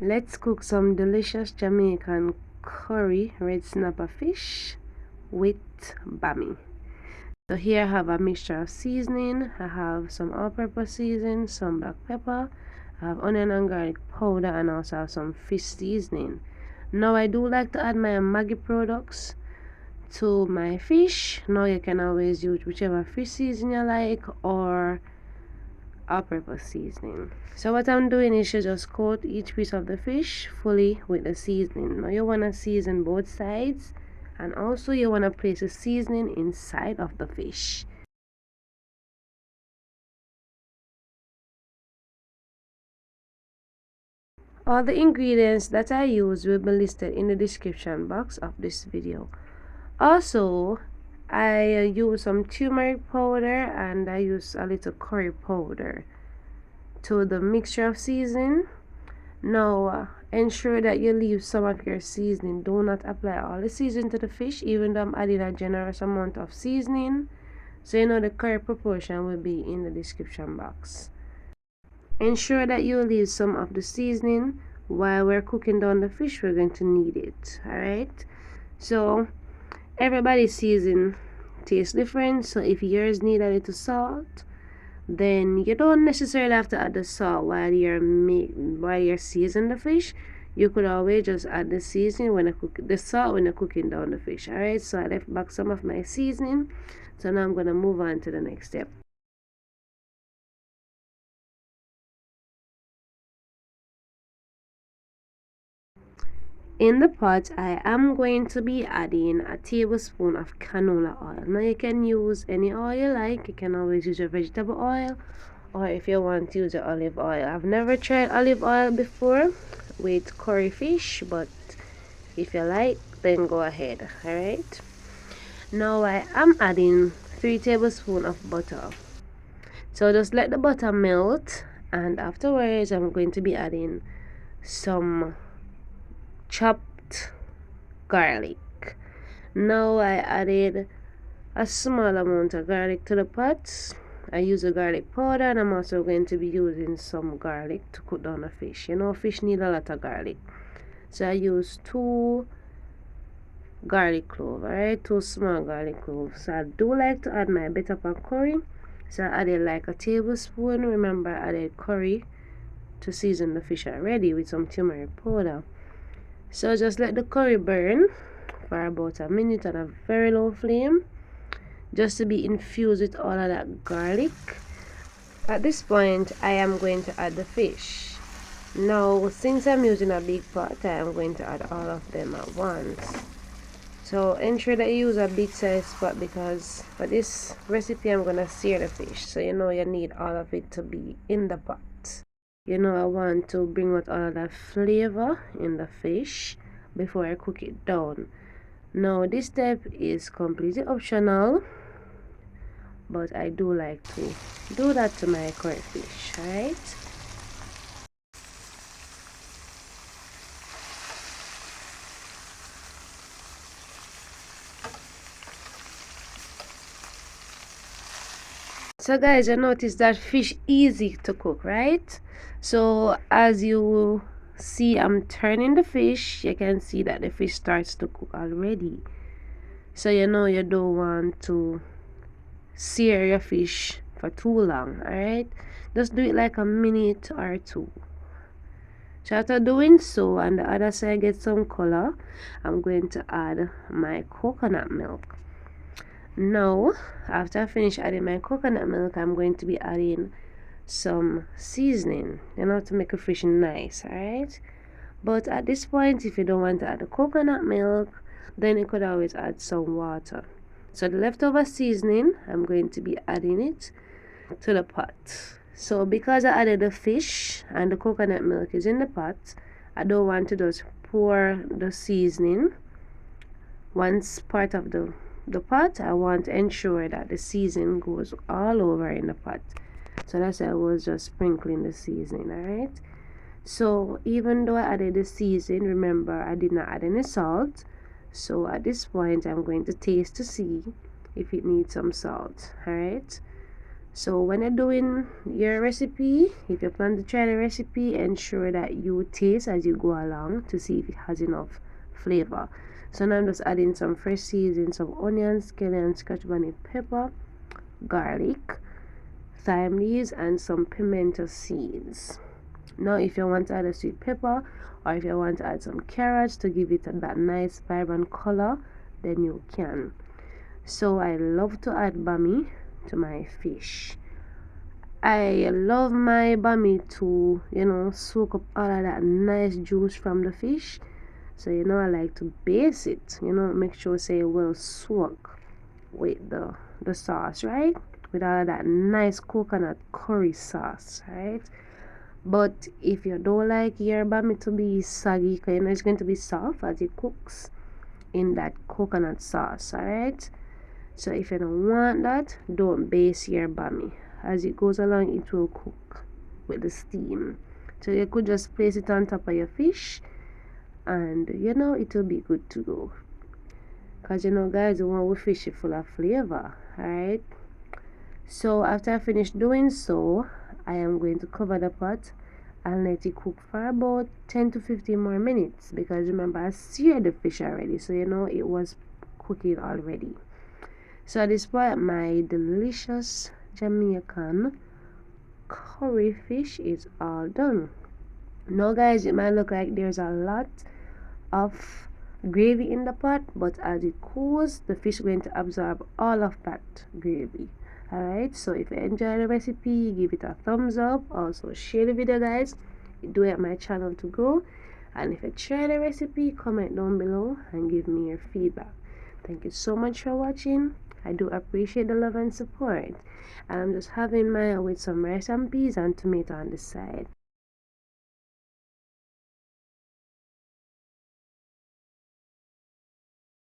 Let's cook some delicious Jamaican curry red snapper fish with BAMMY. So here I have a mixture of seasoning. I have some all-purpose seasoning, some black pepper, I have onion and garlic powder, and also have some fish seasoning. Now I do like to add my Maggi products to my fish. Now you can always use whichever fish seasoning you like or all-purpose seasoning. So what I'm doing is to just coat each piece of the fish fully with the seasoning. Now you want to season both sides, and also you want to place the seasoning inside of the fish. All the ingredients that I use will be listed in the description box of this video. Also, I use some turmeric powder and I use a little curry powder to the mixture of seasoning. Now, ensure that you leave some of your seasoning. Do not apply all the seasoning to the fish, even though I'm adding a generous amount of seasoning. So you know the correct proportion will be in the description box. Ensure that you leave some of the seasoning. While we're cooking down the fish, we're going to need it. Alright? So, everybody's seasoning tastes different. So if yours need a little salt, then you don't necessarily have to add the salt while you're seasoning the fish. You could always just add the seasoning when the salt when you're cooking down the fish. Alright, so I left back some of my seasoning. So now I'm gonna move on to the next step. In the pot, I am going to be adding a tablespoon of canola oil. Now you can use any oil you like. You can always use your vegetable oil, or if you want to use your olive oil. I've never tried olive oil before with curry fish, but if you like, then go ahead. Alright, now I am adding 3 tablespoons of butter. So just let the butter melt, and afterwards I'm going to be adding some chopped garlic. Now I added a small amount of garlic to the pot. I use a garlic powder, and I'm also going to be using some garlic to cook down the fish. You know, fish need a lot of garlic. So I use 2 garlic cloves, alright, 2 small garlic cloves. So I do like to add my bit of curry. So I added like a tablespoon. Remember, I added curry to season the fish already with some turmeric powder. So just let the curry burn for about a minute on a very low flame, just to be infused with all of that garlic. At this point, I am going to add the fish. Now, since I'm using a big pot, I am going to add all of them at once. So ensure that you use a big size pot, because for this recipe I'm going to sear the fish. So you know you need all of it to be in the pot. You know, I want to bring out all of that flavor in the fish before I cook it down. Now this step is completely optional, but I do like to do that to my curry fish. Alright, so guys, you notice that fish easy to cook, right? So as you see, I'm turning the fish. You can see that the fish starts to cook already. So you know you don't want to sear your fish for too long. Alright, just do it like a minute or 2. So after doing so, on the other side get some color, I'm going to add my coconut milk. Now after I finish adding my coconut milk, I'm going to be adding some seasoning, you know, to make a fish nice. Alright, but at this point, if you don't want to add the coconut milk, then you could always add some water. So the leftover seasoning, I'm going to be adding it to the pot. So because I added the fish and the coconut milk is in the pot, I don't want to just pour the seasoning once part of the pot. I want to ensure that the seasoning goes all over in the pot. So that's why I was just sprinkling the seasoning. Alright, so even though I added the seasoning, remember I did not add any salt. So at this point I'm going to taste to see if it needs some salt. Alright, So when you're doing your recipe, if you plan to try the recipe, ensure that you taste as you go along to see if it has enough flavor. So now I'm just adding some fresh seasonings, some onions, scallion, scotch bonnet pepper, garlic, thyme leaves, and some pimento seeds. Now if you want to add a sweet pepper, or if you want to add some carrots to give it that nice vibrant color, then you can. So I love to add BAMMY to my fish. I love my BAMMY to, soak up all of that nice juice from the fish. So, I like to base it, make sure say well soak with the sauce, right? With all of that nice coconut curry sauce, right? But if you don't like your BAMMY to be soggy, because it's going to be soft as it cooks in that coconut sauce, alright? So if you don't want that, don't base your BAMMY. As it goes along, it will cook with the steam. So you could just place it on top of your fish, and it will be good to go. Because guys, you want our fish full of flavor, alright? So after I finish doing so, I am going to cover the pot and let it cook for about 10 to 15 more minutes, because remember I seared the fish already, so it was cooking already. So at this point, my delicious Jamaican curry fish is all done. Now guys, it might look like there's a lot of gravy in the pot, but as it cools, the fish is going to absorb all of that gravy. Alright, so if you enjoy the recipe, give it a thumbs up. Also share the video, guys. Do it my channel to grow. And if you try the recipe, comment down below and give me your feedback. Thank you so much for watching. I do appreciate the love and support. And I'm just having mine with some rice and peas and tomato on the side.